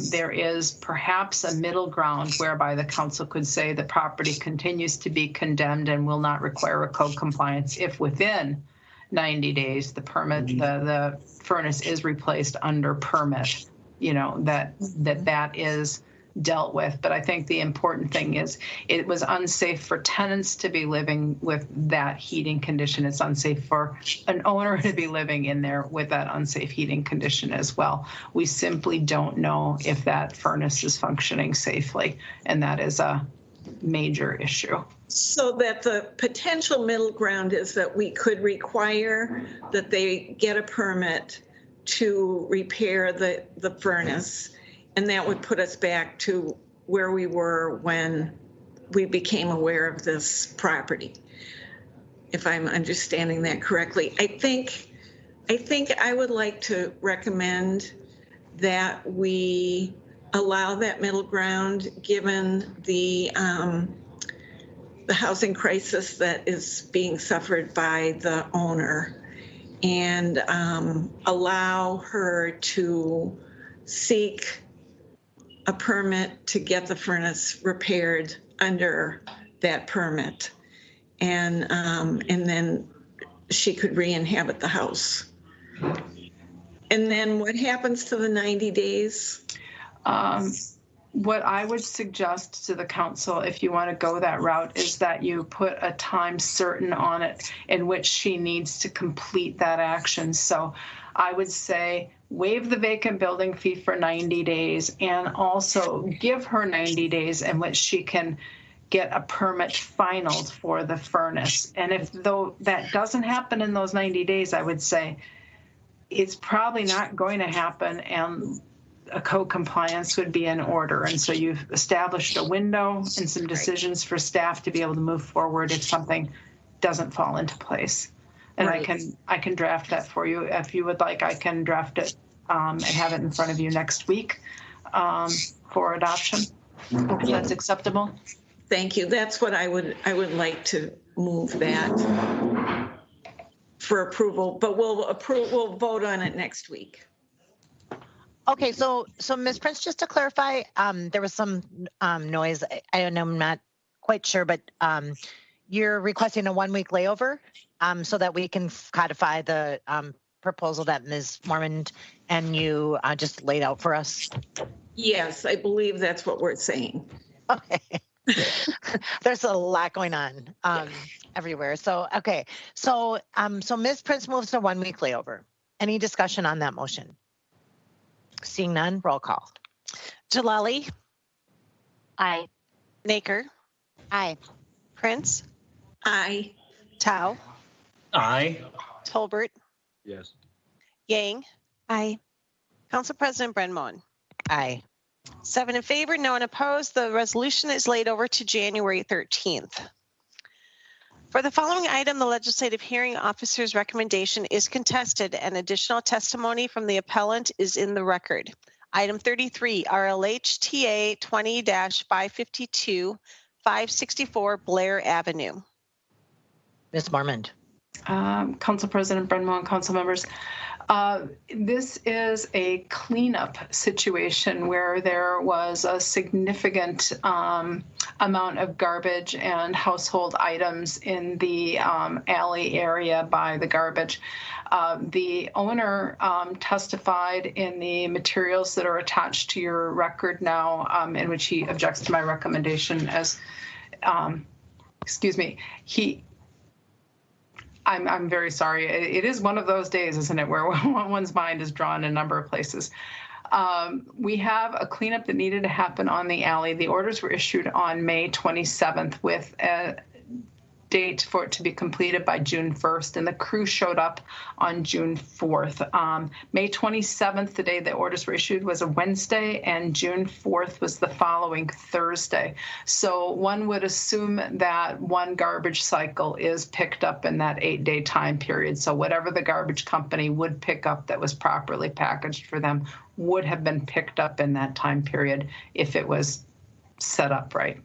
There is perhaps a middle ground whereby the council could say the property continues to be condemned and will not require a code compliance if within 90 days the permit, the furnace is replaced under permit, that is dealt with. But I think the important thing is it was unsafe for tenants to be living with that heating condition. It's unsafe for an owner to be living in there with that unsafe heating condition as well. We simply don't know if that furnace is functioning safely, and that is a major issue. So that the potential middle ground is that we could require that they get a permit to repair the furnace, and that would put us back to where we were when we became aware of this property, if I'm understanding that correctly. I think I would like to recommend that we allow that middle ground, given the housing crisis that is being suffered by the owner, and allow her to seek a permit to get the furnace repaired under that permit, and then she could re-inhabit the house. And then what happens to the 90 days? What I would suggest to the council, if you want to go that route, is that you put a time certain on it in which she needs to complete that action. So I would say waive the vacant building fee for 90 days and also give her 90 days in which she can get a permit finalized for the furnace. And if though that doesn't happen in those 90 days, I would say it's probably not going to happen, and a code compliance would be in order. And so you've established a window and some decisions for staff to be able to move forward if something doesn't fall into place. And right. I can draft that for you. If you would like, I can draft it and have it in front of you next week for adoption. If that's acceptable. Thank you. That's what I would like to move that for approval, but we'll vote on it next week. Okay, so Ms. Prince, just to clarify, there was some noise. I don't know, I'm not quite sure, but you're requesting a 1-week layover so that we can codify the proposal that Ms. Mormon and you just laid out for us? Yes, I believe that's what we're saying. Okay. There's a lot going on everywhere. So, okay. So Ms. Prince moves to 1-week layover. Any discussion on that motion? Seeing none, roll call. Jalali? Aye. Naker? Aye. Prince? Aye. Tao? Aye. Tolbert? Yes. Yang? Aye. Council President Brenmon? Aye. 7 in favor, no one opposed. The resolution is laid over to January 13th. For the following item, the legislative hearing officer's recommendation is contested and additional testimony from the appellant is in the record. Item 33, RLH TA 20-552, 564 Blair Avenue. Ms. Mormon. Council President Brenmon, council members. This is a cleanup situation where there was a significant amount of garbage and household items in the alley area by the garbage. The owner testified in the materials that are attached to your record now, in which he objects to my recommendation as, I'm very sorry. It is one of those days, isn't it, where one's mind is drawn in a number of places. We have a cleanup that needed to happen on the alley. The orders were issued on May 27th with date for it to be completed by June 1st, and the crew showed up on June 4th. May 27th, the day the orders were issued, was a Wednesday, and June 4th was the following Thursday. So one would assume that one garbage cycle is picked up in that 8-day time period. So whatever the garbage company would pick up that was properly packaged for them would have been picked up in that time period if it was set up right.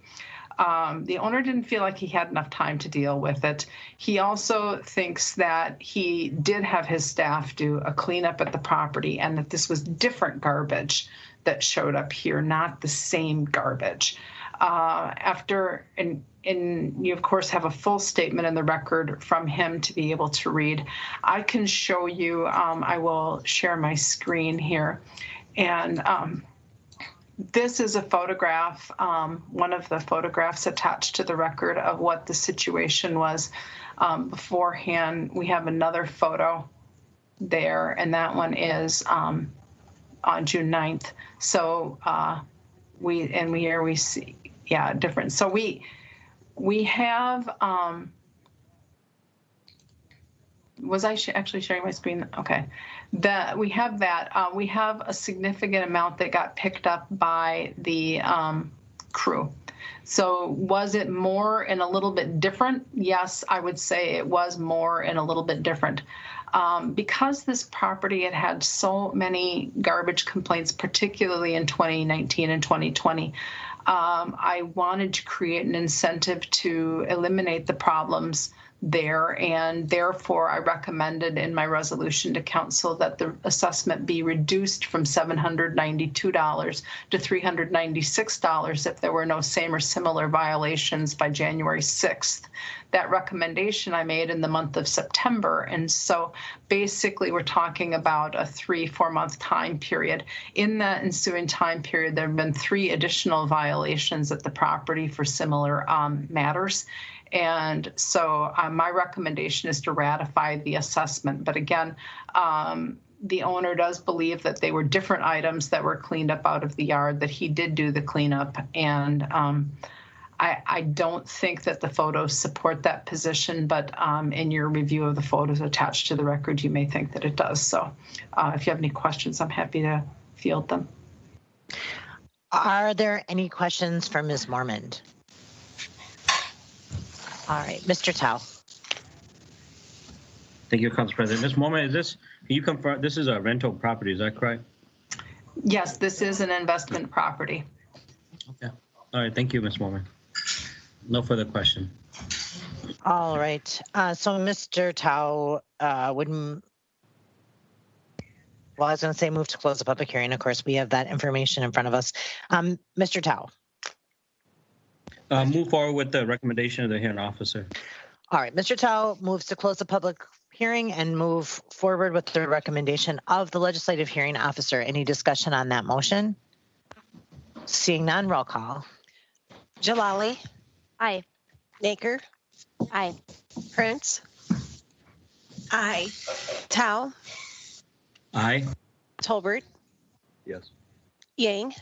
The owner didn't feel like he had enough time to deal with it. He also thinks that he did have his staff do a cleanup at the property and that this was different garbage that showed up here, not the same garbage. And you of course have a full statement in the record from him to be able to read. I can show you, I will share my screen here. And this is a photograph, one of the photographs attached to the record of what the situation was beforehand. We have another photo there, and that one is on June 9th. So we see, yeah, different. So we have, was I actually sharing my screen? Okay. We have that. We have a significant amount that got picked up by the crew. So was it more and a little bit different? Yes, I would say it was more and a little bit different. Because this property had so many garbage complaints, particularly in 2019 and 2020, I wanted to create an incentive to eliminate the problems there, and therefore I recommended in my resolution to council that the assessment be reduced from $792 to $396 if there were no same or similar violations by January 6th. That recommendation I made in the month of September, and so basically we're talking about a 3-4 month time period. In that ensuing time period, there have been 3 additional violations at the property for similar matters. And so my recommendation is to ratify the assessment. But again, the owner does believe that they were different items that were cleaned up out of the yard, that he did do the cleanup. And I don't think that the photos support that position, but in your review of the photos attached to the record, you may think that it does. So if you have any questions, I'm happy to field them. Are there any questions for Ms. Mormond? All right, Mr. Tao. Thank you, Council President. Ms. Mormon, can you confirm, this is a rental property, is that correct? Yes, this is an investment property. Okay. All right, thank you, Ms. Mormon. No further question. All right, so Mr. Tao I was going to say move to close the public hearing. Of course, we have that information in front of us. Mr. Tao. Move forward with the recommendation of the hearing officer. All right, Mr. Tao moves to close the public hearing and move forward with the recommendation of the legislative hearing officer. Any discussion on that motion? Seeing none, roll call. Jalali. Aye. Naker. Aye. Prince. Aye. Tao. Aye. Tolbert. Yes. Yang.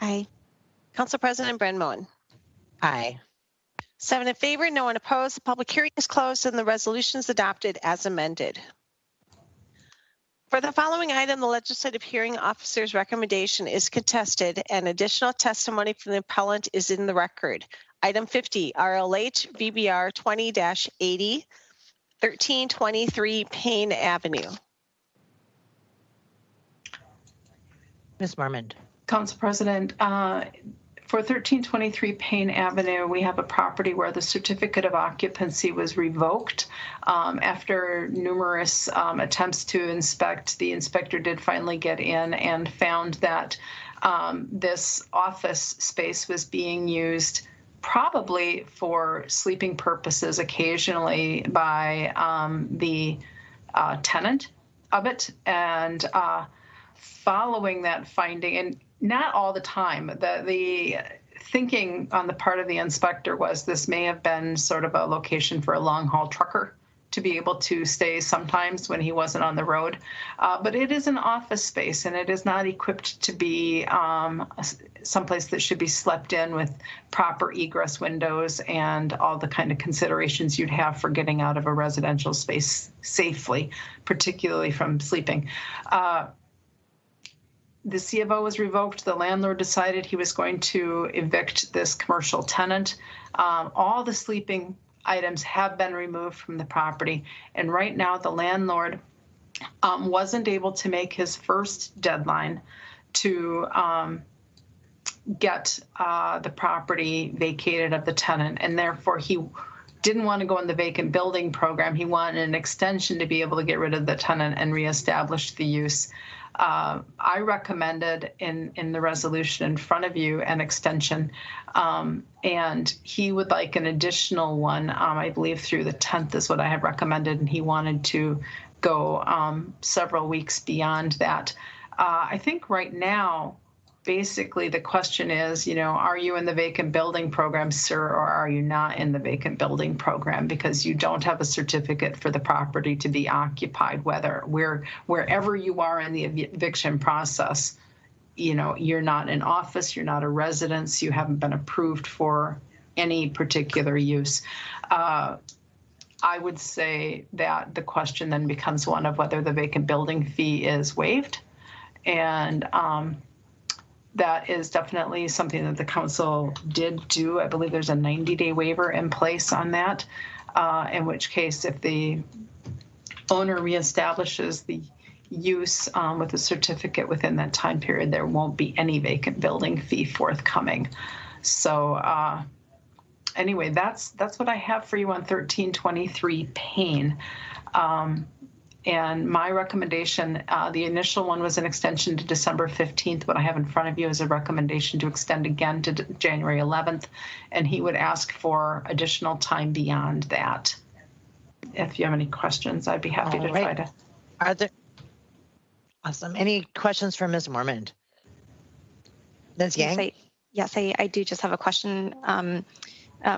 Aye. Council President Brenmoen. Aye. 7 in favor, no one opposed. The public hearing is closed and the resolution is adopted as amended. For the following item, the legislative hearing officer's recommendation is contested and additional testimony from the appellant is in the record. Item 50, RLH VBR 20-80, 1323 Payne Avenue. Ms. Mormond. Council President, for 1323 Payne Avenue, we have a property where the certificate of occupancy was revoked after numerous attempts to inspect. The inspector did finally get in and found that this office space was being used probably for sleeping purposes occasionally by the tenant of it. And following that finding, and not all the time, the thinking on the part of the inspector was this may have been sort of a location for a long haul trucker to be able to stay sometimes when he wasn't on the road. But it is an office space, and it is not equipped to be someplace that should be slept in with proper egress windows and all the kind of considerations you'd have for getting out of a residential space safely, particularly from sleeping. The C of O was revoked. The landlord decided he was going to evict this commercial tenant. All the sleeping items have been removed from the property. And right now the landlord wasn't able to make his first deadline to get the property vacated of the tenant. And therefore he didn't want to go in the vacant building program. He wanted an extension to be able to get rid of the tenant and reestablish the use. I recommended in the resolution in front of you an extension, and he would like an additional one, I believe through the 10th is what I had recommended, and he wanted to go several weeks beyond that. I think right now, basically the question is, you know, are you in the vacant building program, sir, or are you not in the vacant building program? Because you don't have a certificate for the property to be occupied, wherever you are in the eviction process. You know, you're not an office, you're not a residence, you haven't been approved for any particular use. I would say that the question then becomes one of whether the vacant building fee is waived. And that is definitely something that the council did do. I believe there's a 90-day waiver in place on that, in which case if the owner reestablishes the use with a certificate within that time period, there won't be any vacant building fee forthcoming. So anyway, that's what I have for you on 1323 Payne. And my recommendation, the initial one was an extension to December 15th. What I have in front of you is a recommendation to extend again to January 11th. And he would ask for additional time beyond that. If you have any questions, I'd be happy to try to. Are there, awesome. Any questions for Ms. Mormond? Ms. Yang? Yes, I do just have a question.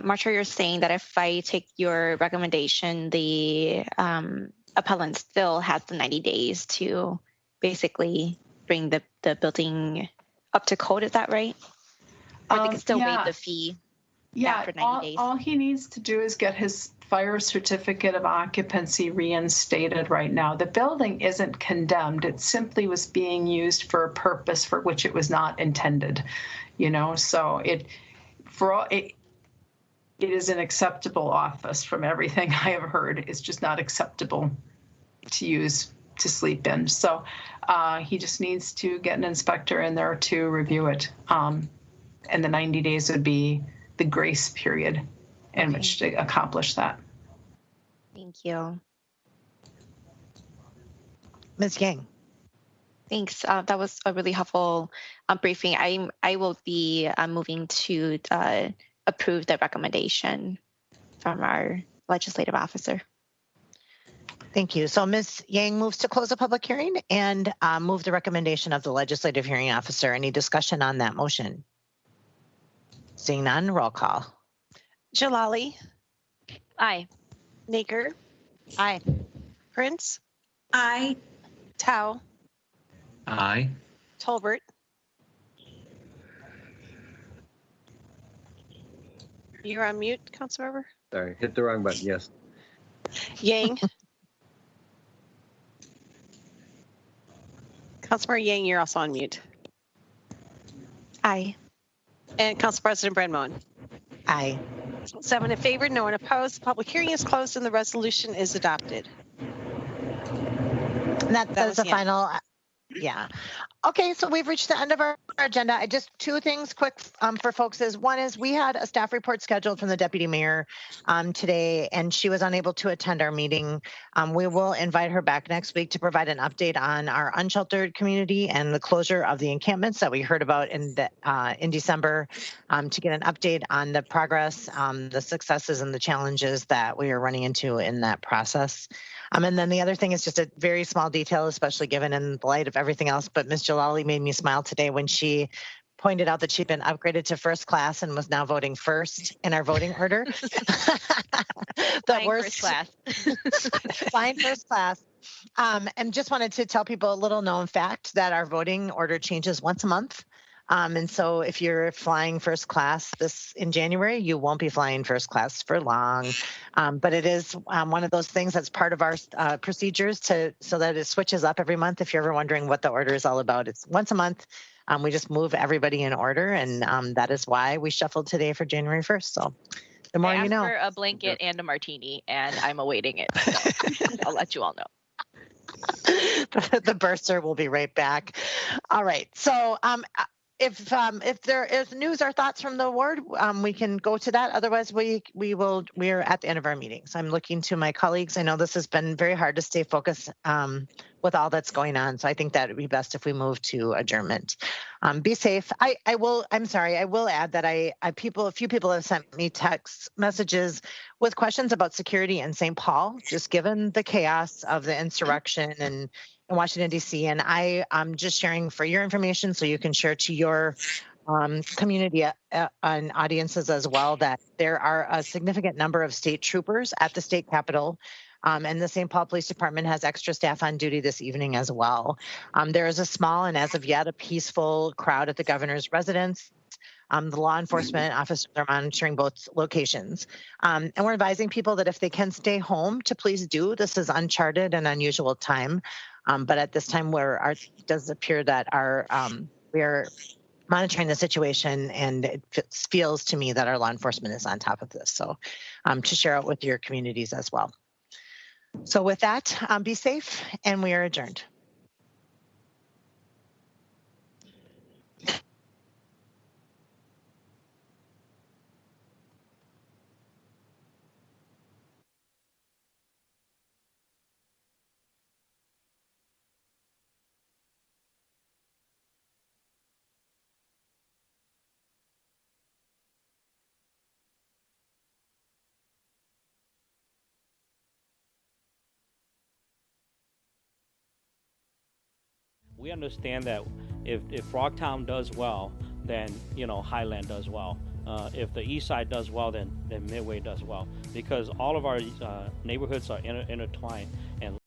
Marcia, you're saying that if I take your recommendation, the appellant still has the 90 days to basically bring the building up to code, is that right? Or they can still waive the fee after 90 days? All he needs to do is get his fire certificate of occupancy reinstated right now. The building isn't condemned. It simply was being used for a purpose for which it was not intended, you know, so it is an acceptable office from everything I have heard. It's just not acceptable to use to sleep in. So he just needs to get an inspector in there to review it. And the 90 days would be the grace period in which to accomplish that. Thank you. Ms. Yang. Thanks. That was a really helpful briefing. I will be moving to approve the recommendation from our legislative officer. Thank you. So Ms. Yang moves to close the public hearing and move the recommendation of the legislative hearing officer. Any discussion on that motion? Seeing none, roll call. Jalali, Aye. Naker, Aye. Prince, Aye. Tao, Aye. Tolbert. You're on mute, Councilmember. Sorry, hit the wrong button. Yes. Yang. Councilmember Yang, you're also on mute. Aye. And Council President Brandmoen. Aye. 7 in favor, no one opposed. The public hearing is closed and the resolution is adopted. And that's was the the end. final. Yeah. Okay, so we've reached the end of our agenda. I just two things quick for folks is one is we had a staff report scheduled from the deputy mayor today, and she was unable to attend our meeting. We will invite her back next week to provide an update on our unsheltered community and the closure of the encampments that we heard about in December, to get an update on the progress, the successes and the challenges that we are running into in that process. And then the other thing is just a very small detail, especially given in the light of everything else, but Ms. Jalali made me smile today when she pointed out that she'd been upgraded to first class and was now voting first in our voting order. First class. Flying first class. And just wanted to tell people a little known fact that our voting order changes once a month. And so if you're flying first class in January, you won't be flying first class for long. But it is one of those things that's part of our procedures so that it switches up every month. If you're ever wondering what the order is all about, it's once a month. We just move everybody in order, and that is why we shuffled today for January 1st. So the more you know. I asked for a blanket and a martini, and I'm awaiting it. So I'll let you all know. The bursar will be right back. All right. So if there is news or thoughts from the ward, we can go to that. Otherwise, we are at the end of our meeting. So I'm looking to my colleagues. I know this has been very hard to stay focused with all that's going on. So I think that would be best if we move to adjournment. Be safe. I'm sorry. I will add that a few people have sent me text messages with questions about security in St. Paul, just given the chaos of the insurrection and in Washington, D.C. And I'm just sharing for your information so you can share to your community and audiences as well that there are a significant number of state troopers at the state capitol. And the St. Paul Police Department has extra staff on duty this evening as well. There is a small and as of yet a peaceful crowd at the governor's residence. The law enforcement officers are monitoring both locations. And we're advising people that if they can stay home to please do. This is uncharted and unusual time. But at this time it does appear that we are monitoring the situation, and it feels to me that our law enforcement is on top of this. So to share out with your communities as well. So with that, be safe, and we are adjourned. We understand that if Frogtown does well, then Highland does well. If the East Side does well, then Midway does well, because all of our neighborhoods are intertwined, and